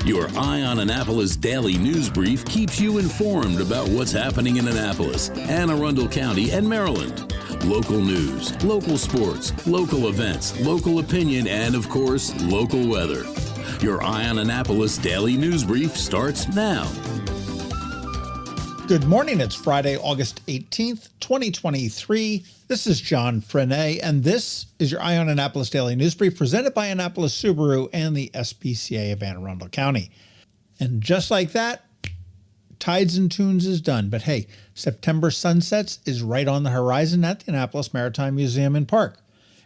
Your Eye on Annapolis daily news brief keeps you informed about what's happening in Annapolis and Arundel County and Maryland. Local news, local sports, local events, local opinion, and of course, local weather. Your Eye on Annapolis daily news brief starts now. Good morning. It's Friday, August 18th, 2023. This is John Frenaye, and this is your Eye on Annapolis Daily News Brief presented by Annapolis Subaru and the SPCA of Anne Arundel County. And just like that, Tides and Tunes is done. But hey, September Sunsets is right on the horizon at the Annapolis Maritime Museum and Park.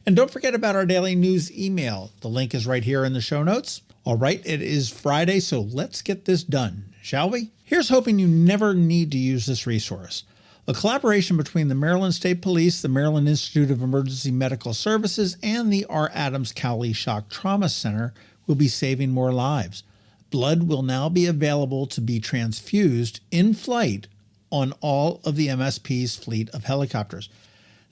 And don't forget about our daily news email. The link is right here in the show notes. All right, it is Friday, so let's get this done, shall we? Here's hoping you never need to use this resource. A collaboration between the Maryland State Police, the Maryland Institute of Emergency Medical Services, and the R. Adams Cowley Shock Trauma Center will be saving more lives. Blood will now be available to be transfused in flight on all of the MSP's fleet of helicopters.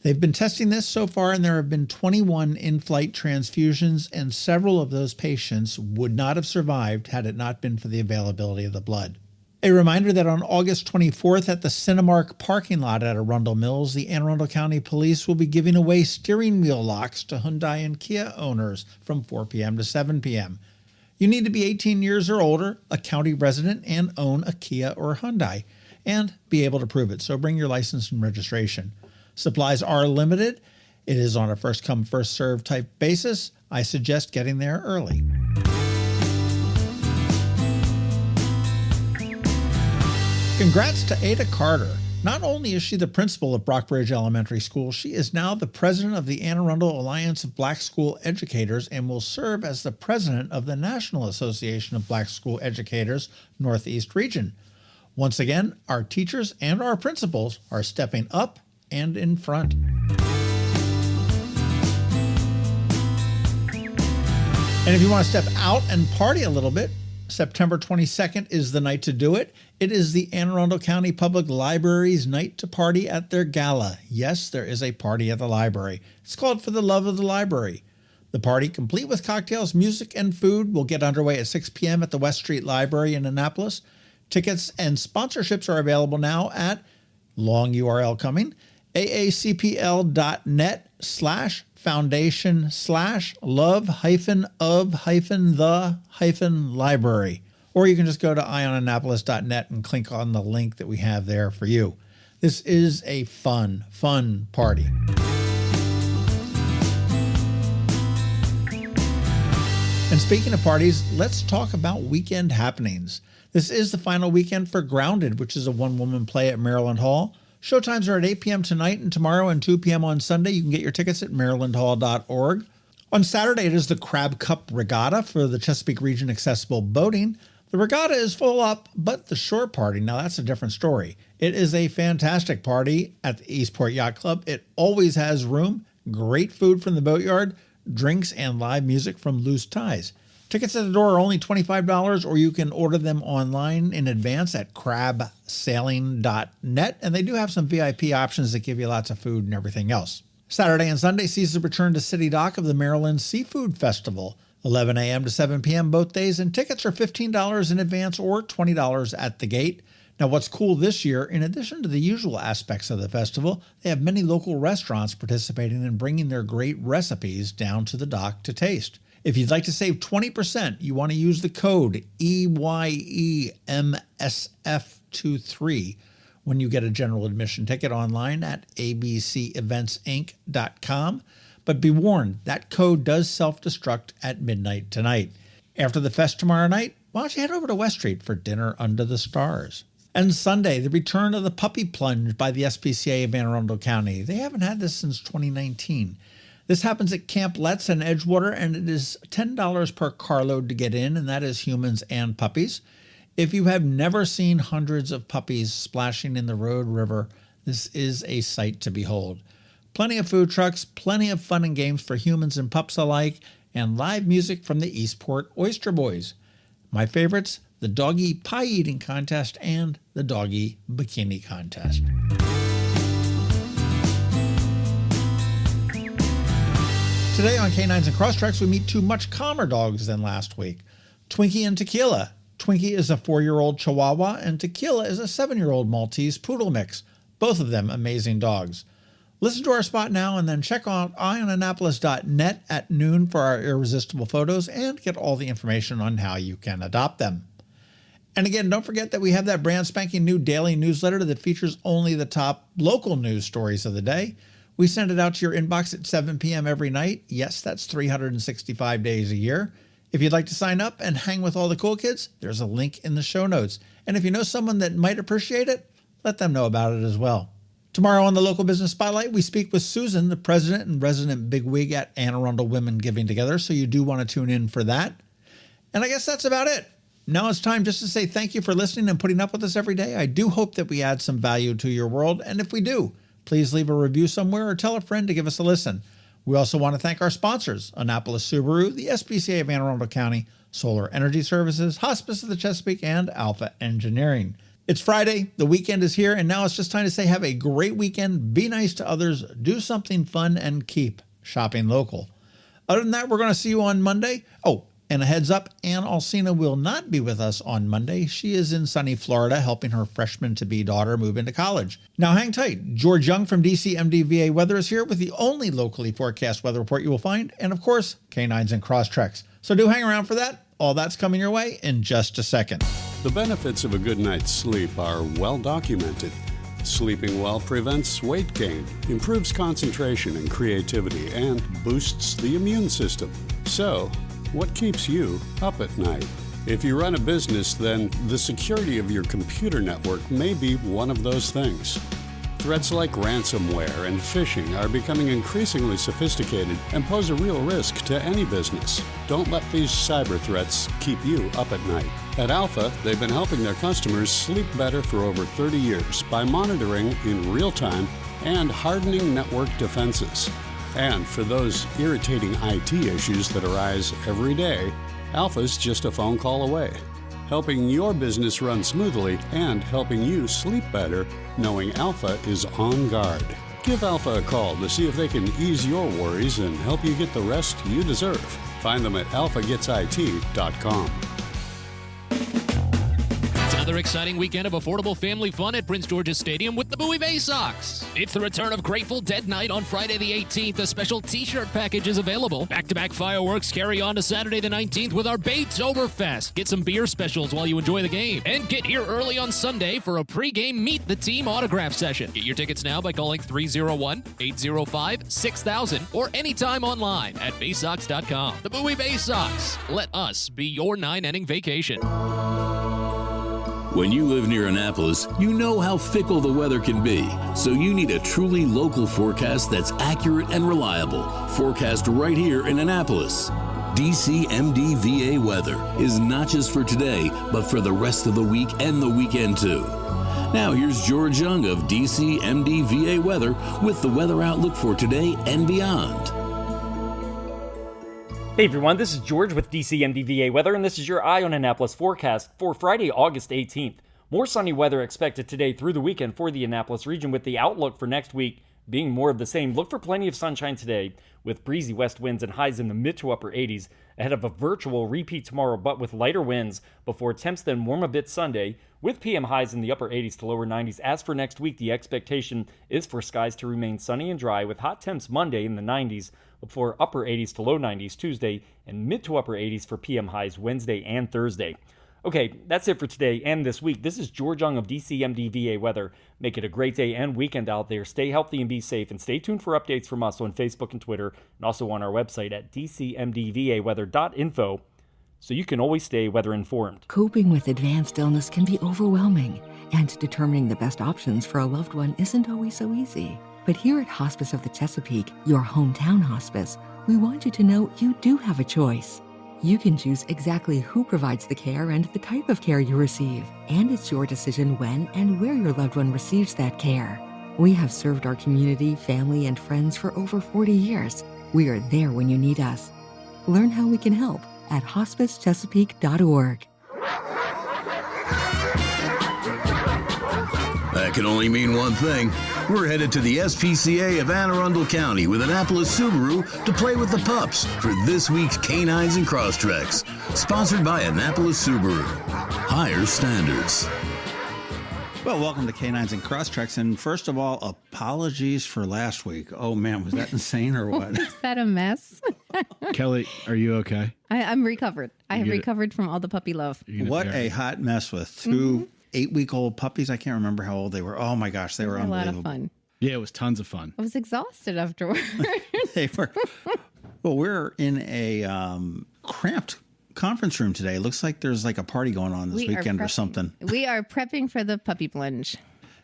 They've been testing this so far, and there have been 21 in-flight transfusions, and several of those patients would not have survived had it not been for the availability of the blood. A reminder that on August 24th at the Cinemark parking lot at Arundel Mills, the Anne Arundel County Police will be giving away steering wheel locks to Hyundai and Kia owners from 4 p.m. to 7 p.m. You need to be 18 years or older, a county resident, and own a Kia or Hyundai, and be able to prove it, so bring your license and registration. Supplies are limited. It is on a first-come, first-served type basis. I suggest getting there early. Congrats to Ada Carter. Not only is she the principal of Brockbridge Elementary School, she is now the president of the Anne Arundel Alliance of Black School Educators and will serve as the president of the National Association of Black School Educators Northeast Region. Once again, our teachers and our principals are stepping up and in front. And if you want to step out and party a little bit, September 22nd is the night to do it. It is the Anne Arundel County Public Library's night to party at their gala. Yes, there is a party at the library. It's called For the Love of the Library. The party, complete with cocktails, music, and food, will get underway at 6 p.m. at the West Street Library in Annapolis. Tickets and sponsorships are available now at, long URL coming, aacpl.net/foundation/love-of-the-library. Or you can just go to eyeonannapolis.net and click on the link that we have there for you. This is a fun party. And speaking of parties, let's talk about weekend happenings. This is the final weekend for Grounded, which is a one-woman play at Maryland Hall. Showtimes are at 8 p.m. tonight and tomorrow and 2 p.m. on Sunday. You can get your tickets at marylandhall.org. On Saturday, it is the Crab Cup Regatta for the Chesapeake Region Accessible Boating. The regatta is full up, but the shore party, now that's a different story. It is a fantastic party at the Eastport Yacht Club. It always has room, great food from the boatyard, drinks, and live music from Loose Ties. Tickets at the door are only $25, or you can order them online in advance at crabsailing.net, and they do have some VIP options that give you lots of food and everything else. Saturday and Sunday sees the return to City Dock of the Maryland Seafood Festival, 11 a.m. to 7 p.m. both days, and tickets are $15 in advance or $20 at the gate. Now, what's cool this year, in addition to the usual aspects of the festival, they have many local restaurants participating and bringing their great recipes down to the dock to taste. If you'd like to save 20%, you want to use the code EYEMSF23 when you get a general admission ticket online at abceventsinc.com. But be warned, that code does self-destruct at midnight tonight. After the fest tomorrow night, why don't you head over to West Street for dinner under the stars? And Sunday, the return of the Puppy Plunge by the SPCA of Anne Arundel County. They haven't had this since 2019. This happens at Camp Letts in Edgewater, and it is $10 per carload to get in, and that is humans and puppies. If you have never seen hundreds of puppies splashing in the Road River, this is a sight to behold. Plenty of food trucks, plenty of fun and games for humans and pups alike, and live music from the Eastport Oyster Boys. My favorites, the Doggy Pie Eating Contest and the Doggy Bikini Contest. Today on Canines and Crosstreks, we meet two much calmer dogs than last week. Twinkie and Tequila. Twinkie is a 4-year-old Chihuahua, and Tequila is a 7-year-old Maltese Poodle mix. Both of them amazing dogs. Listen to our spot now and then check out eyeonannapolis.net at noon for our irresistible photos and get all the information on how you can adopt them. And again, don't forget that we have that brand spanking new daily newsletter that features only the top local news stories of the day. We send it out to your inbox at 7 p.m. every night. Yes, that's 365 days a year. If you'd like to sign up and hang with all the cool kids, there's a link in the show notes. And if you know someone that might appreciate it, let them know about it as well. Tomorrow on the Local Business Spotlight, we speak with Susan, the president and resident bigwig at Arundel Women Giving Together, so you do want to tune in for that. And I guess that's about it. Now it's time just to say thank you for listening and putting up with us every day. I do hope that we add some value to your world, and if we do, please leave a review somewhere or tell a friend to give us a listen. We also want to thank our sponsors, Annapolis Subaru, the SPCA of Anne Arundel County, Solar Energy Services, Hospice of the Chesapeake, and Alpha Engineering. It's Friday, the weekend is here, and now it's just time to say have a great weekend, be nice to others, do something fun, and keep shopping local. Other than that, we're going to see you on Monday. Oh, and a heads up, Ann Alsina will not be with us on Monday. She is in sunny Florida helping her freshman-to-be daughter move into college. Now hang tight. George Young from DCMDVA Weather is here with the only locally forecast weather report you will find, and of course, Canines and Crosstreks. So do hang around for that. All that's coming your way in just a second. The benefits of a good night's sleep are well documented. Sleeping well prevents weight gain, improves concentration and creativity, and boosts the immune system. So, what keeps you up at night? If you run a business, then the security of your computer network may be one of those things. Threats like ransomware and phishing are becoming increasingly sophisticated and pose a real risk to any business. Don't let these cyber threats keep you up at night. At Alpha, they've been helping their customers sleep better for over 30 years by monitoring in real time and hardening network defenses. And for those irritating IT issues that arise every day, Alpha's just a phone call away, helping your business run smoothly and helping you sleep better, knowing Alpha is on guard. Give Alpha a call to see if they can ease your worries and help you get the rest you deserve. Find them at alphagetsit.com. Another exciting weekend of affordable family fun at Prince George's Stadium with the Bowie Bay Sox. It's the return of Grateful Dead Night on Friday the 18th. A special t-shirt package is available. Back-to-back fireworks carry on to Saturday the 19th with our Baytoberfest. Get some beer specials while you enjoy the game. And get here early on Sunday for a pre-game Meet the Team autograph session. Get your tickets now by calling 301-805-6000 or anytime online at baysox.com. The Bowie Bay Sox. Let us be your 9-inning vacation. When you live near Annapolis, you know how fickle the weather can be, so you need a truly local forecast that's accurate and reliable. Forecast right here in Annapolis. DCMDVA Weather is not just for today, but for the rest of the week and the weekend too. Now here's George Young of DCMDVA Weather with the weather outlook for today and beyond. Hey everyone, this is George with DCMDVA Weather, and this is your Eye on Annapolis forecast for Friday, August 18th. More sunny weather expected today through the weekend for the Annapolis region, with the outlook for next week being more of the same. Look for plenty of sunshine today, with breezy west winds and highs in the mid to upper 80s, ahead of a virtual repeat tomorrow, but with lighter winds before temps then warm a bit Sunday, with PM highs in the upper 80s to lower 90s. As for next week, the expectation is for skies to remain sunny and dry, with hot temps Monday in the 90s, before upper 80s to low 90s Tuesday, and mid to upper 80s for PM highs Wednesday and Thursday. Okay, that's it for today and this week. This is George Young of DCMDVA Weather. Make it a great day and weekend out there. Stay healthy and be safe, and stay tuned for updates from us on Facebook and Twitter, and also on our website at dcmdvaweather.info, so you can always stay weather informed. Coping with advanced illness can be overwhelming, and determining the best options for a loved one isn't always so easy. But here at Hospice of the Chesapeake, your hometown hospice, we want you to know you do have a choice. You can choose exactly who provides the care and the type of care you receive, and it's your decision when and where your loved one receives that care. We have served our community, family, and friends for over 40 years. We are there when you need us. Learn how we can help at hospicechesapeake.org. That can only mean one thing. We're headed to the SPCA of Anne Arundel County with Annapolis Subaru to play with the pups for this week's Canines and Crosstreks. Sponsored by Annapolis Subaru. Higher standards. Well, welcome to Canines and Crosstreks. And first of all, apologies for last week. Oh, man, was that insane or what? Is that a mess? Kelly, are you okay? I'm recovered. I have recovered from all the puppy love. What a hot mess with two 8-week-old puppies. I can't remember how old they were. Oh, my gosh, they were A lot unbelievable. of fun. Yeah, it was tons of fun. I was exhausted afterwards. They were. Well, we're in a cramped conference room today. Looks like there's like a party going on this weekend or something. We are prepping for the Puppy Plunge.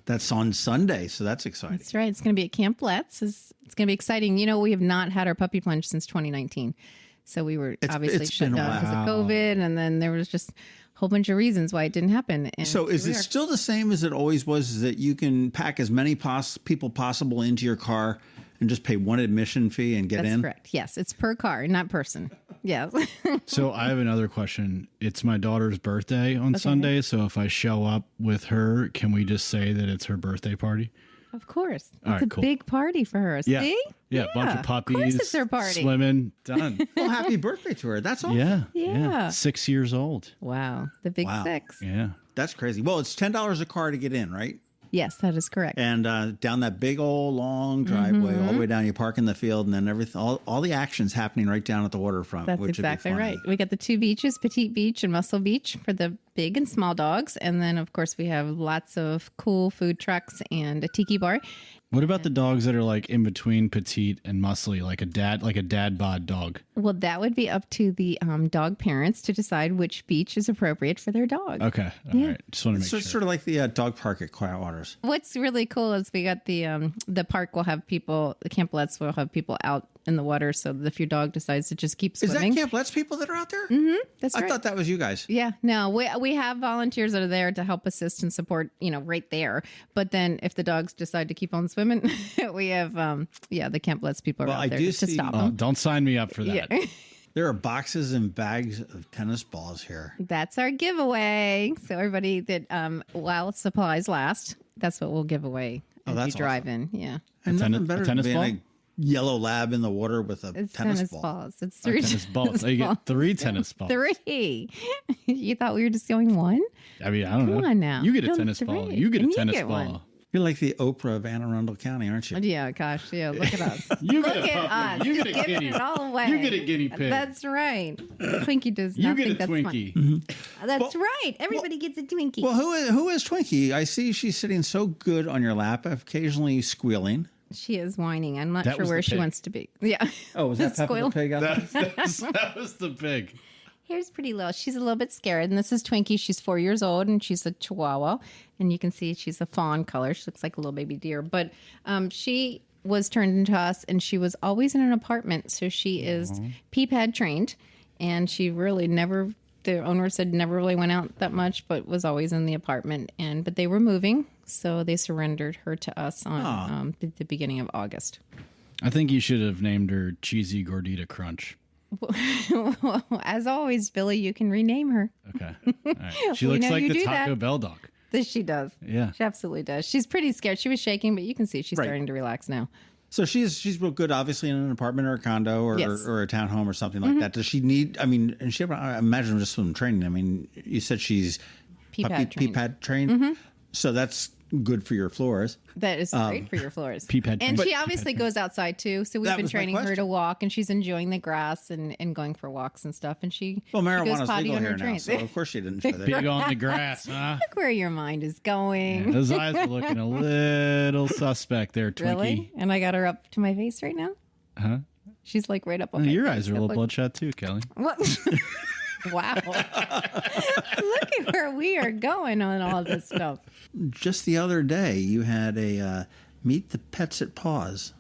That's on Sunday, so that's exciting. That's right. It's going to be at Camp Letts. It's going to be exciting. You know, we have not had our Puppy Plunge since 2019. So we were obviously shut down because of COVID. And then there was just a whole bunch of reasons why it didn't happen. And so is it still the same as it always was, is that you can pack as many people possible into your car and just pay one admission fee and get in? That's correct. Yes. It's per car, not person. Yes. So I have another question. It's my daughter's birthday on Sunday. So if I show up with her, can we just say that it's her birthday party? Of course. All It's right, a cool. big party for her. Yeah. See? Yeah, a bunch of puppies. Of course it's her party. Swimming. Done. Well, happy birthday to her. That's all. Yeah. 6 years old. Wow. The big six. Yeah. That's crazy. Well, it's $10 a car to get in, right? Yes, that is correct. And down that big old long driveway, all the way down, you park in the field, and then everything, all the action's happening right down at the waterfront. That's which exactly would be fun. right. We got the two beaches, Petite Beach and Muscle Beach, for the big and small dogs. And then, of course, we have lots of cool food trucks and a tiki bar. What about the dogs that are like in between petite and muscly, like a dad bod dog? Well, that would be up to the dog parents to decide which beach is appropriate for their dog. Okay. All right. Just want to make So sure. it's sort of like the dog park at Quiet Waters. What's really cool is we got the park will have people, the Camp Letts will have people out in the water. So that if your dog decides to just keep Is swimming. that Camp Let's people that are out there? That's I right. thought that was you guys. Yeah, no, we have volunteers that are there to help assist and support, right there. But then if the dogs decide to keep on swimming, we have, the Camp Let's people are Well, out I there do to see- stop Oh, them. don't sign me up for that. Yeah. There are boxes and bags of tennis balls here. That's our giveaway. So everybody that, while supplies last, that's what we'll give away as you that's drive in. Yeah. And nothing tennis- better a than tennis being ball? a yellow lab in the water with a It's tennis balls. ball. It's three Tennis balls. So you balls. get 3 tennis balls. 3. You thought we were just going one? I mean, I don't know. Come on now. You get a No, tennis ball. 3. You get And a you tennis get ball. one. You're like the Oprah of Anne Arundel County, aren't you? Yeah, gosh. Yeah, look at us. You Look get a at puppy. us. You get a Giving kitty. it all away. You get a guinea pig. That's right. Twinkie does You not get a think that's Twinkie. fun. That's right. Everybody gets a Twinkie. Well, who is Twinkie? I see she's sitting so good on your lap, occasionally squealing. She is whining. I'm not That sure was where the she pig. wants to be. Yeah. Oh, was that Peppa the Squeal. Pig out there? That was the pig. Here's pretty little. She's a little bit scared. And this is Twinkie. She's 4 years old and she's a Chihuahua. And you can see she's a fawn color. She looks like a little baby deer. But she was turned into us and she was always in an apartment. So she is pee-pad trained. And she really never, the owner said never really went out that much, but was always in the apartment. But they were moving. So they surrendered her to us on the beginning of August. I think you should have named her Cheesy Gordita Crunch. As always, Billy, you can rename her. Okay. All right. She We looks know like you the do Taco that. Bell dog. This she does. Yeah. She absolutely does. She's pretty scared. She was shaking, but you can see she's Right. starting to relax now. So she's real good, obviously, in an apartment or a condo or, Yes. or a townhome or something like that. Does she need? I mean, and she, I imagine just some training. I mean, you said she's Pee-pad trained. pee-pad trained, so that's good for your floors. That is great for your floors. Pee-pad And trained. she obviously goes outside too. So we've That been was my training her question. to walk, and she's enjoying the grass and going for walks and stuff. And Well, she goes marijuana's potty legal on her here now, trains. so of course she didn't enjoy that. Big on the grass, huh? Look where your mind is going. Those eyes were looking a little suspect there, Twinkie. Really? And I got her up to my face right now. Huh? She's like right up on my Your face. eyes are a little Look- bloodshot too, Kelly. What? Wow. Look at where we are going on all this stuff. Just the other day, you had a Meet the Pets at Paws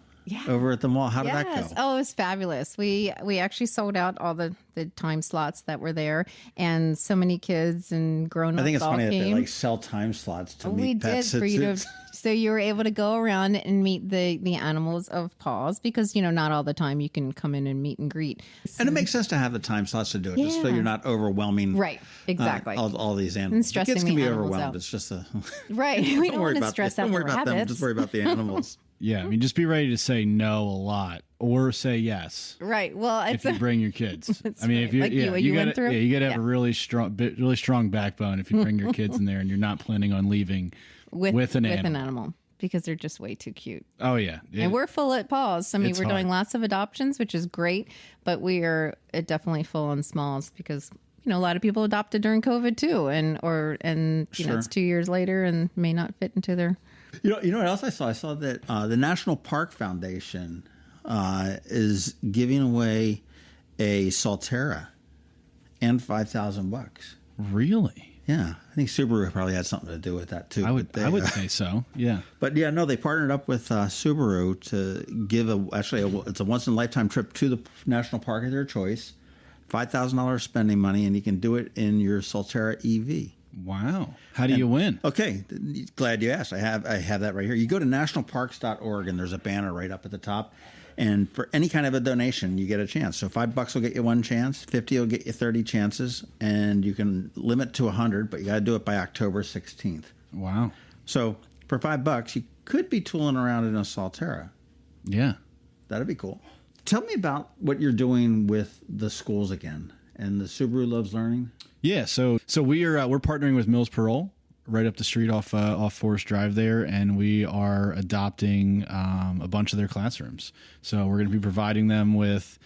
over at the mall. How did that go? Oh, it was fabulous. We actually sold out all the time slots that were there, and so many kids and grown-ups I think it's all funny that came. they like sell time slots to we meet did pets. for you to, It's- so you were able to go around and meet the animals of Paws, because not all the time you can come in and meet and greet. and it makes sense to have the time slots to do it, just so Yeah. you're not overwhelming. Right, exactly. All these animals. stressing The kids can the be animals overwhelmed. out. It's just a. Right. We don't worry want to about stress the, out Don't worry the about them. rabbits. Just worry about the animals. Yeah, I mean, just be ready to say no a lot or say yes. Right. Well, if you bring your kids. I mean, right. if you, Like yeah, you gotta, went through? yeah, you got to have Yeah. a really strong backbone if you bring your kids in there and you're not planning on leaving with an animal. Because they're just way too cute. Oh yeah, And we're full at paws. I mean, It's we're doing hard. lots of adoptions, which is great, but we are definitely full on smalls because a lot of people adopted during COVID too, and it's 2 years later and may not fit into their. You know what else I saw? I saw that the National Park Foundation is giving away a Solterra and $5,000. Really. Yeah, I think Subaru probably had something to do with that too. I would say so. Yeah. But yeah, no, they partnered up with Subaru to give it's a once in a lifetime trip to the national park of their choice, $5,000 spending money, and you can do it in your Solterra EV. Wow. How do you win? Okay, glad you asked. I have that right here. You go to nationalparks.org and there's a banner right up at the top. And for any kind of a donation, you get a chance. So $5 will get you one chance, 50 will get you 30 chances, and you can limit to 100, but you got to do it by October 16th. Wow. So for $5, you could be tooling around in a Solterra. Yeah. That'd be cool. Tell me about what you're doing with the schools again and the Subaru Loves Learning. Yeah. So we're partnering with Mills Parole right up the street off Forest Drive there, and we are adopting a bunch of their classrooms. So we're going to be providing them with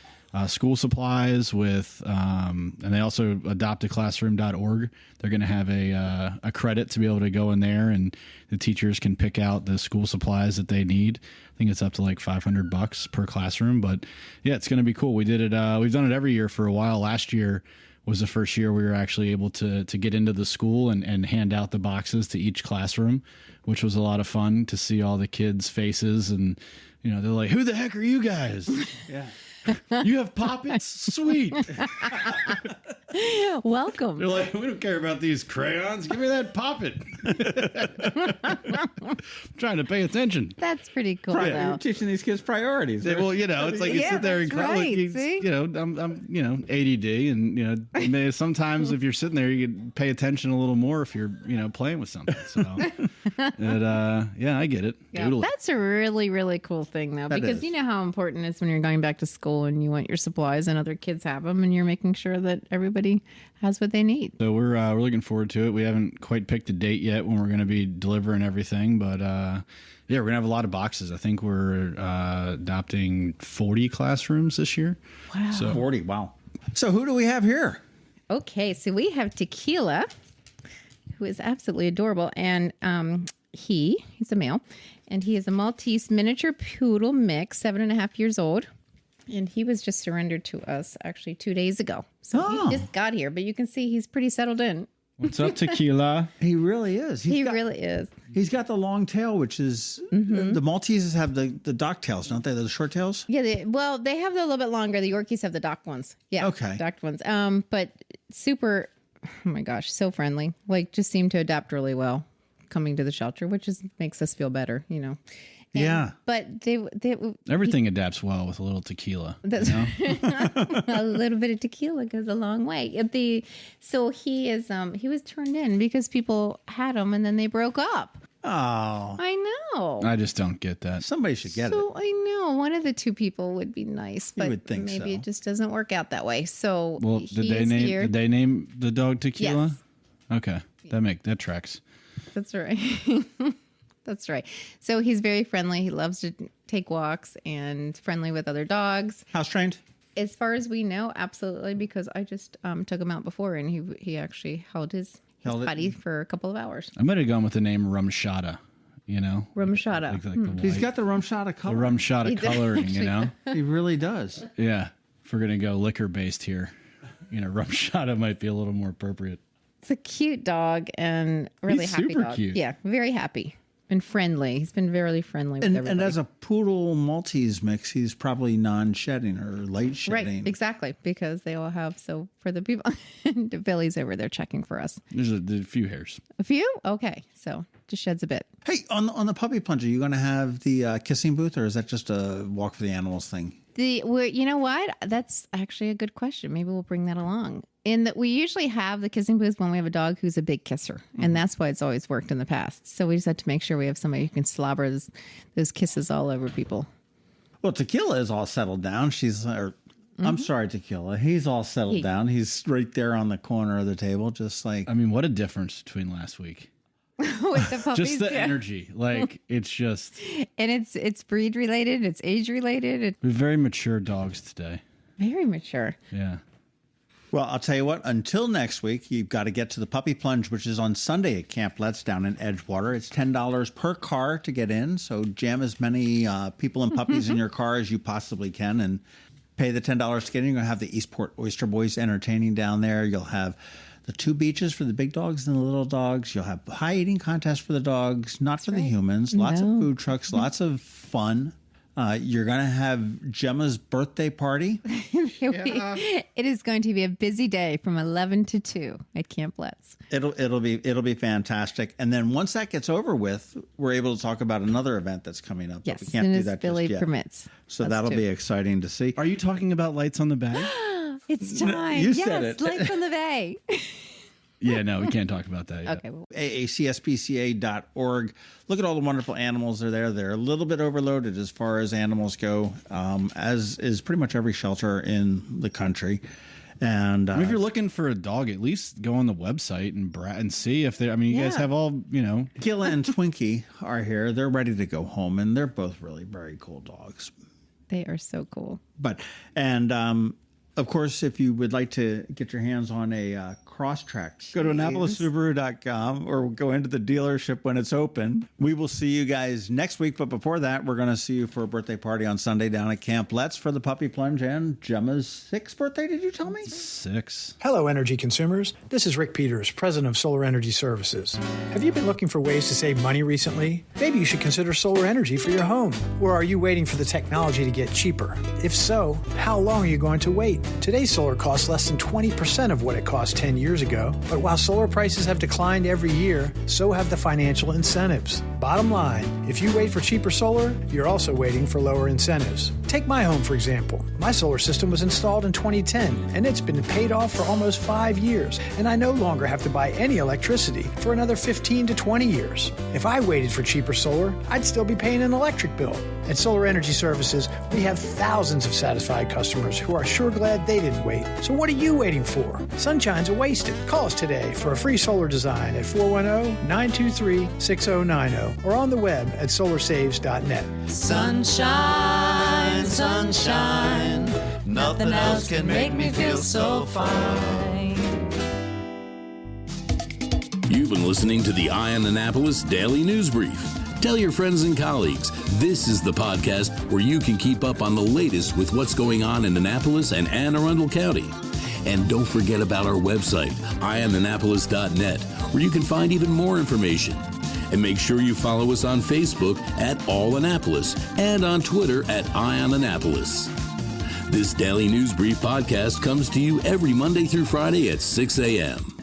school supplies, and they also adoptaclassroom.org. They're going to have a credit to be able to go in there, and the teachers can pick out the school supplies that they need. I think it's up to like $500 per classroom, but yeah, it's going to be cool. We did it. We've done it every year for a while. Last year was the first year we were actually able to get into the school and hand out the boxes to each classroom, which was a lot of fun to see all the kids' faces. And, they're like, who the heck are you guys? Yeah. You have poppets? Sweet. Welcome. They're like, we don't care about these crayons. Give me that poppet. I'm trying to pay attention. That's pretty cool, You're though. teaching these kids priorities. Well, it's like you Yeah, sit there and that's right, see? I'm ADD, and sometimes if you're sitting there, you can pay attention a little more if you're playing with something. So, I get it. Yeah, Totally. that's a really, really cool thing, though, That because is. you know how important it is when you're going back to school and you want your supplies and other kids have them, and you're making sure that everybody has what they need. So we're looking forward to it. We haven't quite picked a date yet when we're going to be delivering everything, but we're going to have a lot of boxes. I think we're adopting 40 classrooms this year. Wow. So 40, wow. So who do we have here? Okay, so we have Tequila, who is absolutely adorable, and he's a male, and he is a Maltese miniature poodle mix, 7.5 years old. And he was just surrendered to us actually 2 days ago. So he just got here, but you can see he's pretty settled in. what's up, Tequila? He really is. Really is. He's got the long tail, which is the Malteses have the dock tails, don't they? The short tails. Yeah, they have the little bit longer. The Yorkies have the docked ones. Yeah, Okay. docked ones. But super, oh my gosh, so friendly. Like, just seem to adapt really well coming to the shelter, which makes us feel better, And- Yeah. But they Everything adapts well with a little tequila. That's a little bit of tequila goes a long way. So he was turned in because people had him and then they broke up. Oh, I know. I just don't get that. somebody should get So it. I know one of the two people would be nice, but would think maybe so. it just doesn't work out that way. So Well, did they name the dog Tequila? Yes. Okay, that tracks. That's right. That's right. So he's very friendly. He loves to take walks and friendly with other dogs. House trained? As far as we know, absolutely, because I just took him out before and he actually held his Held it. potty for a couple of hours. I might have gone with the name Rumshada. Rumshada. Like the He's white- got the rumshata the color. Rumshada He does, coloring. He really does. Yeah. If we're gonna go liquor based here, Rumshada might be a little more appropriate. It's a cute dog and really He's happy super dog. cute. Yeah, very happy and friendly. He's been very friendly with And everybody. as a poodle Maltese mix, he's probably non-shedding or light shedding. Right, exactly, because they all have. So for the people, Billy's over there checking for us. There's a few hairs. A few? Okay, so just sheds a bit. Hey, on the Puppy Plunge, are you going to have the kissing booth, or is that just a walk for the animals thing? You know what? That's actually a good question. Maybe we'll bring that along. in that we usually have the kissing booth when we have a dog who's a big kisser, and that's why it's always worked in the past. So we just have to make sure we have somebody who can slobber those kisses all over people. Well, Tequila is all settled down. I'm sorry, Tequila. He's all settled down. He's right there on the corner of the table, just like... I mean, what a difference between last week. With the puppies, just the energy. Like, it's just... And it's breed related. It's age related. We're very mature dogs today. Very mature. Yeah. Well, I'll tell you what, until next week, you've got to get to the Puppy Plunge, which is on Sunday at Camp Let's down in Edgewater. It's $10 per car to get in, so jam as many people and puppies in your car as you possibly can and pay the $10 to get in. You're going to have the Eastport Oyster Boys entertaining down there. You'll have the 2 beaches for the big dogs and the little dogs. You'll have pie eating contests for the dogs, not for the humans. Lots of food trucks, lots of fun. You're going to have Gemma's birthday party. It is going to be a busy day from 11 to 2 at Camp Let's. It'll be fantastic. And then once that gets over with, we're able to talk about another event that's coming up. Yes, but we can't do that Billy just yet. permits. So that'll be exciting to see. Are you talking about lights on the bag? It's time. You said it. Lights on the bay. Yeah, no, we can't talk about that yet. Okay. Well, AACSPCA.org. Look at all the wonderful animals that are there. They're a little bit overloaded as far as animals go, as is pretty much every shelter in the country. And if you're looking for a dog, at least go on the website and see if they. I mean, you guys have all, Killa and Twinkie are here. They're ready to go home, and they're both really very cool dogs. they are so cool. Of course, if you would like to get your hands on a Crosstreks, go to AnnapolisSubaru.com or go into the dealership when it's open. We will see you guys next week, but before that, we're going to see you for a birthday party on Sunday down at Camp Let's for the Puppy Plunge and Gemma's 6th birthday, did you tell me? 6. Hello, energy consumers. This is Rick Peters, President of Solar Energy Services. Have you been looking for ways to save money recently? Maybe you should consider solar energy for your home. Or are you waiting for the technology to get cheaper? If so, how long are you going to wait? Today's solar costs less than 20% of what it cost 10 years ago. But while solar prices have declined every year, so have the financial incentives. Bottom line, if you wait for cheaper solar, you're also waiting for lower incentives. Take my home, for example. My solar system was installed in 2010, and it's been paid off for almost 5 years, and I no longer have to buy any electricity for another 15 to 20 years. If I waited for cheaper solar, I'd still be paying an electric bill. At Solar Energy Services, we have thousands of satisfied customers who are sure glad they didn't wait. So what are you waiting for? Sunshine's a wasted. Call us today for a free solar design at 410-923-6090 or on the web at solarsaves.net. Sunshine, sunshine, nothing else can make me feel so fine. You've been listening to the Eye on Annapolis Daily News Brief. Tell your friends and colleagues, this is the podcast where you can keep up on the latest with what's going on in Annapolis and Anne Arundel County. And don't forget about our website, eyeonannapolis.net, where you can find even more information. And make sure you follow us on Facebook at All Annapolis and on Twitter at Eye on Annapolis. This Daily News Brief podcast comes to you every Monday through Friday at 6 a.m.